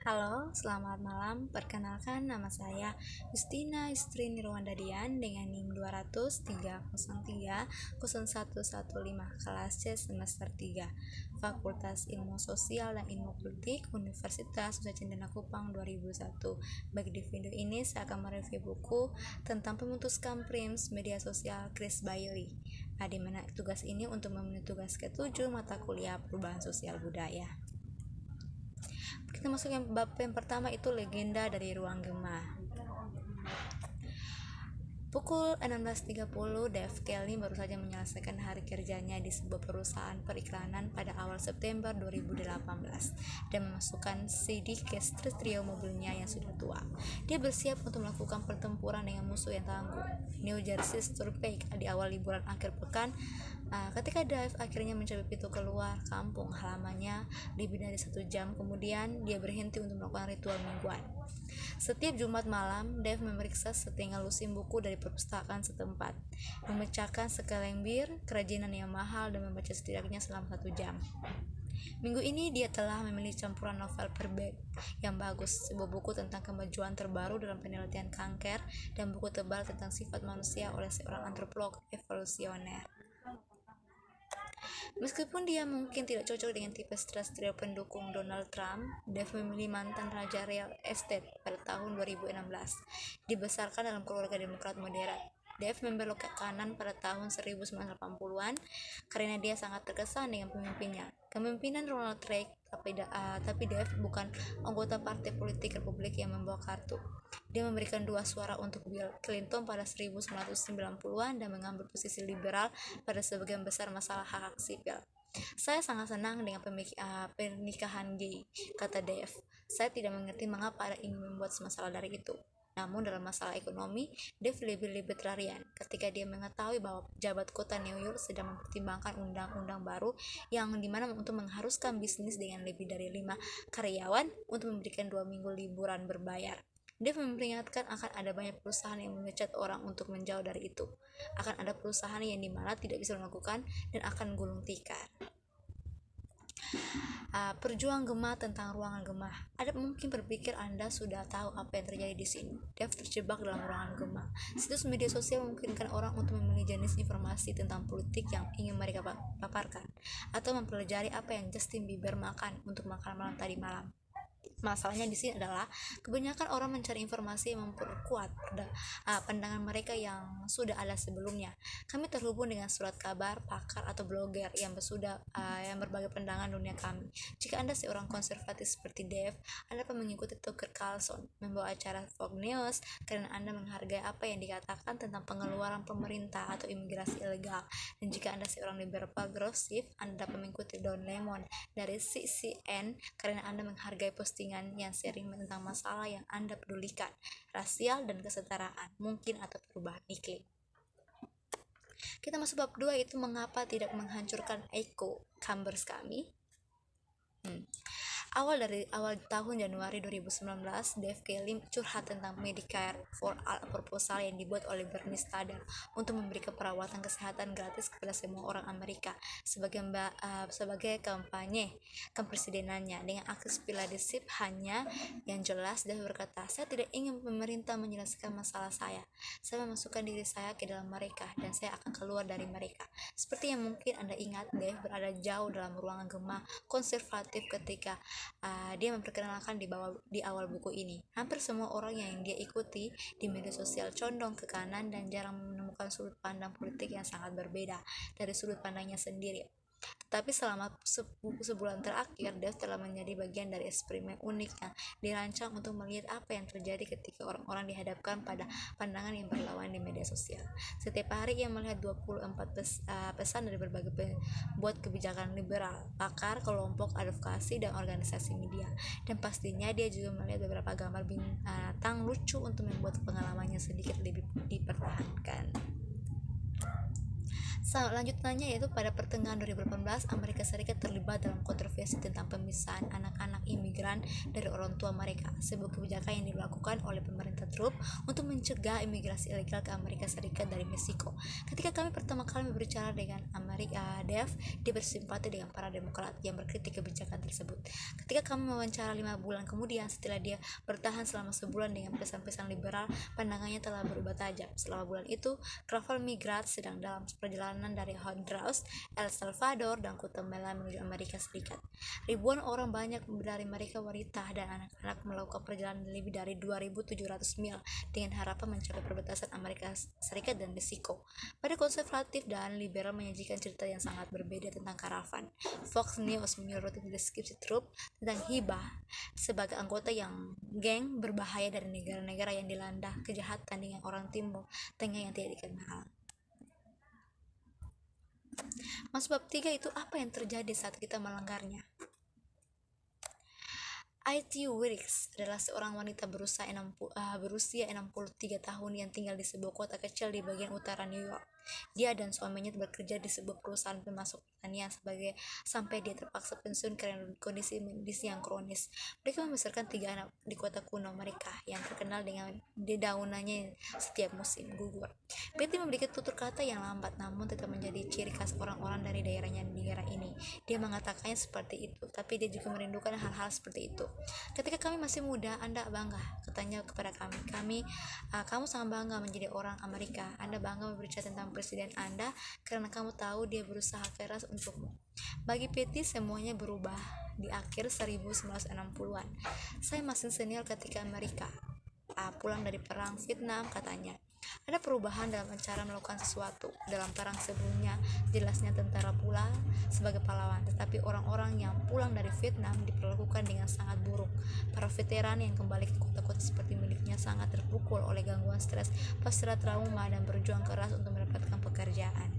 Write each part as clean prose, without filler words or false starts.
Halo, selamat malam. Perkenalkan nama saya Justina Istri Nirwandadian dengan NIM 20030301115 kelas C semester 3 Fakultas Ilmu Sosial dan Ilmu Politik Universitas Nusa Cendana Kupang 2001. Bagi di video ini saya akan mereview buku tentang pemutus Kamprims Media Sosial Chris Bailey. Di mana tugas ini untuk memenuhi tugas ke-7 mata kuliah Perubahan Sosial Budaya. Kita masuk yang bab yang pertama, itu legenda dari ruang gema. Pukul 16.30, Dave Kelly baru saja menyelesaikan hari kerjanya di sebuah perusahaan periklanan pada awal September 2018 dan memasukkan CD ke stereo mobilnya yang sudah tua. Dia bersiap untuk melakukan pertempuran dengan musuh yang tangguh, New Jersey Turnpike, di awal liburan akhir pekan. Ketika Dave akhirnya mencapai pintu keluar kampung halamannya lebih dari 1 jam kemudian, dia berhenti untuk melakukan ritual mingguan. Setiap Jumat malam, Dave memeriksa setengah lusin buku dari perpustakaan setempat, memecahkan sekeleng bir, kerajinan yang mahal, dan membaca setidaknya selama 1 jam. Minggu ini dia telah memilih campuran novel paperback yang bagus, sebuah buku tentang kemajuan terbaru dalam penelitian kanker, dan buku tebal tentang sifat manusia oleh seorang antropolog evolusioner. Meskipun dia mungkin tidak cocok dengan tipe stereo pendukung Donald Trump, Dave memilih mantan raja real estate pada tahun 2016. Dibesarkan dalam keluarga Demokrat moderat, Dave membelok ke kanan pada tahun 1980-an karena dia sangat terkesan dengan kepemimpinan Ronald Reagan, tapi Dave bukan anggota partai politik Republik yang membawa kartu. Dia memberikan 2 suara untuk Bill Clinton pada 1990-an dan mengambil posisi liberal pada sebagian besar masalah hak sipil. Saya sangat senang dengan pernikahan gay, kata Dave. Saya tidak mengerti mengapa ada ingin membuat masalah dari itu. Namun dalam masalah ekonomi, Dave lebih libertarian ketika dia mengetahui bahwa pejabat kota New York sedang mempertimbangkan undang-undang baru yang dimana untuk mengharuskan bisnis dengan lebih dari 5 karyawan untuk memberikan 2 minggu liburan berbayar. Dave memperingatkan akan ada banyak perusahaan yang memecat orang untuk menjauh dari itu. Akan ada perusahaan yang dimana tidak bisa melakukan dan akan gulung tikar. Perjuang gema tentang ruangan gema. Ada mungkin berpikir Anda sudah tahu apa yang terjadi di sini. Dave terjebak dalam ruangan gema. Situs media sosial memungkinkan orang untuk memilih jenis informasi tentang politik yang ingin mereka paparkan, atau mempelajari apa yang Justin Bieber makan untuk makan malam tadi malam. Masalahnya di sini adalah kebanyakan orang mencari informasi yang memperkuat pandangan mereka yang sudah ada sebelumnya. Kami terhubung dengan surat kabar, pakar atau blogger yang berbagai pandangan dunia kami. Jika Anda seorang konservatif seperti Dave, Anda dapat mengikuti Tucker Carlson membawa acara Fox News karena Anda menghargai apa yang dikatakan tentang pengeluaran pemerintah atau imigrasi ilegal. Dan jika Anda seorang liberal progresif, Anda dapat mengikuti Don Lemon dari CNN karena Anda menghargai postingan yang sharing tentang masalah yang Anda pedulikan, rasial dan kesetaraan, mungkin atau perubahan iklim. Kita masuk bab 2, itu mengapa tidak menghancurkan echo chambers kami. Awal tahun Januari 2019, Dave Kelly curhat tentang Medicare for All proposal yang dibuat oleh Bernie Standard untuk memberikan perawatan kesehatan gratis kepada semua orang Amerika sebagai kampanye kepresidenannya. Dengan akses leadership hanya yang jelas, Dave berkata, "Saya tidak ingin pemerintah menyelesaikan masalah saya. Saya memasukkan diri saya ke dalam mereka dan saya akan keluar dari mereka." Seperti yang mungkin Anda ingat, Dave berada jauh dalam ruangan gema konservatif ketika dia memperkenalkan di awal buku ini. Hampir semua orang yang dia ikuti di media sosial condong ke kanan dan jarang menemukan sudut pandang politik yang sangat berbeda dari sudut pandangnya sendiri. Tetapi selama sebulan terakhir, Dave telah menjadi bagian dari eksperimen unik yang dirancang untuk melihat apa yang terjadi ketika orang-orang dihadapkan pada pandangan yang berlawanan di media sosial. Setiap hari ia melihat 24 pesan dari berbagai pembuat kebijakan liberal, pakar, kelompok advokasi, dan organisasi media. Dan pastinya dia juga melihat beberapa gambar bintang lucu untuk membuat pengalamannya sedikit lebih dipertahankan. Lanjutannya yaitu pada pertengahan 2018 Amerika Serikat terlibat dalam kontroversi tentang pemisahan anak-anak imigran dari orang tua mereka, sebuah kebijakan yang dilakukan oleh pemerintah Trump untuk mencegah imigrasi ilegal ke Amerika Serikat dari Meksiko. Ketika kami pertama kali berbicara dengan Dev, dia bersimpati dengan para demokrat yang berkritik kebijakan tersebut. Ketika kami mewawancara 5 bulan kemudian setelah dia bertahan selama sebulan dengan pesan-pesan liberal, pandangannya telah berubah tajam. Selama bulan itu, Kraval Migrat sedang dalam perjalanan dari Honduras, El Salvador, dan Guatemala menuju Amerika Serikat. Ribuan orang, banyak dari mereka wanita dan anak-anak, melakukan perjalanan lebih dari 2.700 mil dengan harapan mencapai perbatasan Amerika Serikat dan Meksiko. Pada konservatif dan liberal menyajikan cerita yang sangat berbeda tentang karavan. Fox News menyoroti deskripsi Trump tentang hibah sebagai anggota yang geng berbahaya dari negara-negara yang dilanda kejahatan dengan orang Timur Tengah yang tidak dikenal. Masuk bab 3 itu apa yang terjadi saat kita melanggarnya. IT Wicks adalah seorang wanita berusia 63 tahun yang tinggal di sebuah kota kecil di bagian utara New York. Dia dan suaminya bekerja di sebuah perusahaan pemasok pertanian sampai dia terpaksa pensiun karena kondisi medis yang kronis. Mereka membesarkan 3 anak di kota kuno mereka yang terkenal dengan dedaunannya setiap musim gugur. Betty memiliki tutur kata yang lambat namun tetap menjadi ciri khas orang-orang dari daerahnya di daerah ini. Dia mengatakannya seperti itu, tapi dia juga merindukan hal-hal seperti itu. Ketika kami masih muda, Anda bangga, katanya kepada kami, kamu sangat bangga menjadi orang Amerika. Anda bangga berbicara tentang presiden Anda karena kamu tahu dia berusaha keras untukmu. Bagi Betty, semuanya berubah di akhir 1960-an. Saya masih senior ketika Amerika pulang dari perang Vietnam, katanya. Ada perubahan dalam cara melakukan sesuatu. Dalam perang sebelumnya, jelasnya tentara pula sebagai pahlawan, tetapi orang-orang yang pulang dari Vietnam diperlakukan dengan sangat buruk. Para veteran yang kembali ke kota-kota seperti miliknya sangat terpukul oleh gangguan stres pasca trauma dan berjuang keras untuk mendapatkan pekerjaan.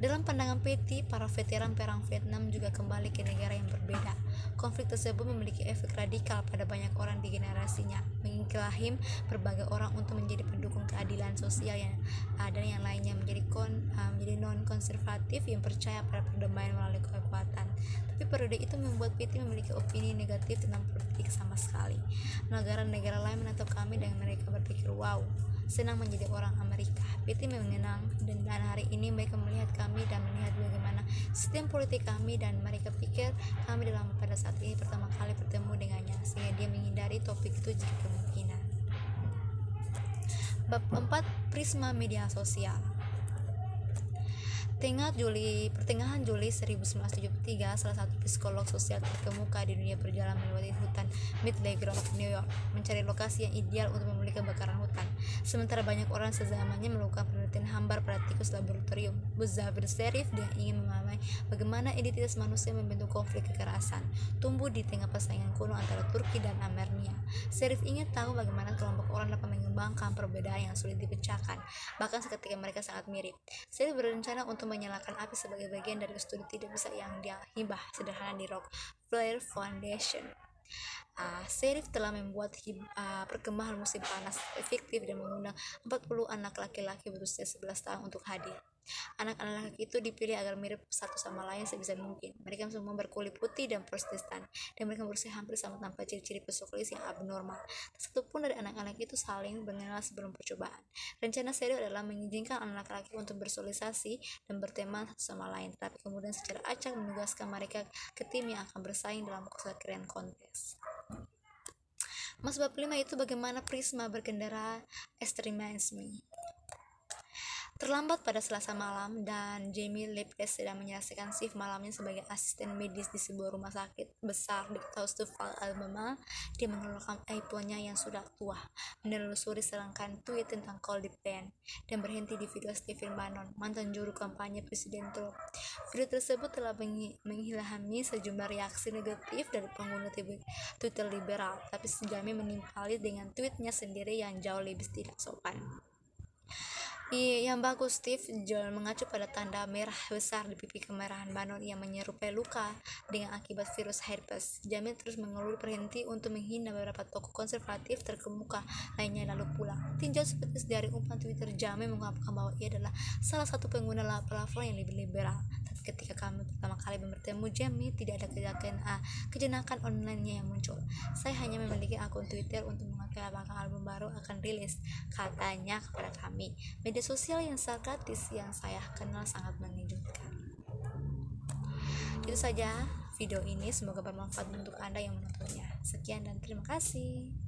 Dalam pandangan Betty, para veteran perang Vietnam juga kembali ke negara yang berbeda. Konflik tersebut memiliki efek radikal pada banyak orang di generasinya, mengiklaim berbagai orang untuk menjadi pendukung keadilan sosial dan yang lainnya menjadi non-konservatif yang percaya pada perdamaian melalui kekuatan. Tapi periode itu membuat Betty memiliki opini negatif tentang politik sama sekali. Negara-negara lain menatap kami dan mereka berpikir, wow, senang menjadi orang Amerika. Betty mengenang dan hari ini mereka melihat kami dan melihat bagaimana sistem politik kami dan mereka pikir kami pada saat ini pertama kali bertemu dengannya, sehingga dia menghindari topik itu jika kemungkinan. Bab 4, Prisma Media Sosial. Pertengahan Juli 1973, salah satu psikolog sosial terkemuka di dunia berjalan melewati hutan Midley Grove, New York, mencari lokasi yang ideal untuk memulai kebakaran hutan. Sementara banyak orang sezamannya melakukan penelitian hambar pada tikus laboratorium, Buzzer Sheriff dia ingin memahami bagaimana identitas manusia membentuk konflik kekerasan tumbuh di tengah persaingan kuno antara Turki dan Armenia. Sheriff ingin tahu bagaimana kelompok orang dapat mengembangkan perbedaan yang sulit dipecahkan, bahkan ketika mereka sangat mirip. Sheriff berencana untuk menyalakan api sebagai bagian dari studi tidak bisa yang dia hibah sederhana di Rockefeller Foundation. Sheriff telah membuat perkembangan musim panas fiktif dan mengundang 40 anak laki-laki berusia 11 tahun untuk hadir. Anak-anak laki itu dipilih agar mirip satu sama lain sebisa mungkin. Mereka semua berkulit putih dan Protestan, dan mereka berusia hampir sama tanpa ciri-ciri psikologi yang abnormal. Tak satu pun dari anak-anak itu saling mengenal sebelum percobaan. Rencana Sheriff adalah mengizinkan anak laki untuk bersosialisasi dan berteman satu sama lain, tetapi kemudian secara acak menugaskan mereka ke tim yang akan bersaing dalam kesaktian kontes. Mas bab 5 itu bagaimana Prisma berkendara ekstremisme. Terlambat pada Selasa malam dan Jamie Lepres sedang menyelesaikan shift malamnya sebagai asisten medis di sebuah rumah sakit besar di Taustufal, Alabama. Dia mengeluarkan iPhone-nya yang sudah tua, menelusuri serangkaian tweet tentang Coldplay dan berhenti di video Stephen Bannon, mantan juru kampanye Presiden Trump. Video tersebut telah mengilhami sejumlah reaksi negatif dari pengguna Twitter liberal, tapi Jamie menimpali dengan tweetnya sendiri yang jauh lebih tidak sopan. Yang bagus, Steve Jobs mengacu pada tanda merah besar di pipi kemerahan Bannon yang menyerupai luka dengan akibat virus herpes. Jamin terus mengeluh berhenti untuk menghina beberapa tokoh konservatif terkemuka lainnya lalu pulang. Tinjau seperti dari umpan Twitter, Jamin mengungkapkan bahwa ia adalah salah satu pengguna platform yang lebih liberal. Tapi ketika kami pertama kali bertemu Jamin, tidak ada kejenakan online-nya yang muncul. Saya hanya memiliki akun Twitter untuk mengetahui apakah album baru akan rilis, katanya kepada kami. Media sosial yang sarkastis yang saya kenal sangat mengejutkan. Itu saja video ini, semoga bermanfaat untuk Anda yang menontonnya. Sekian dan terima kasih.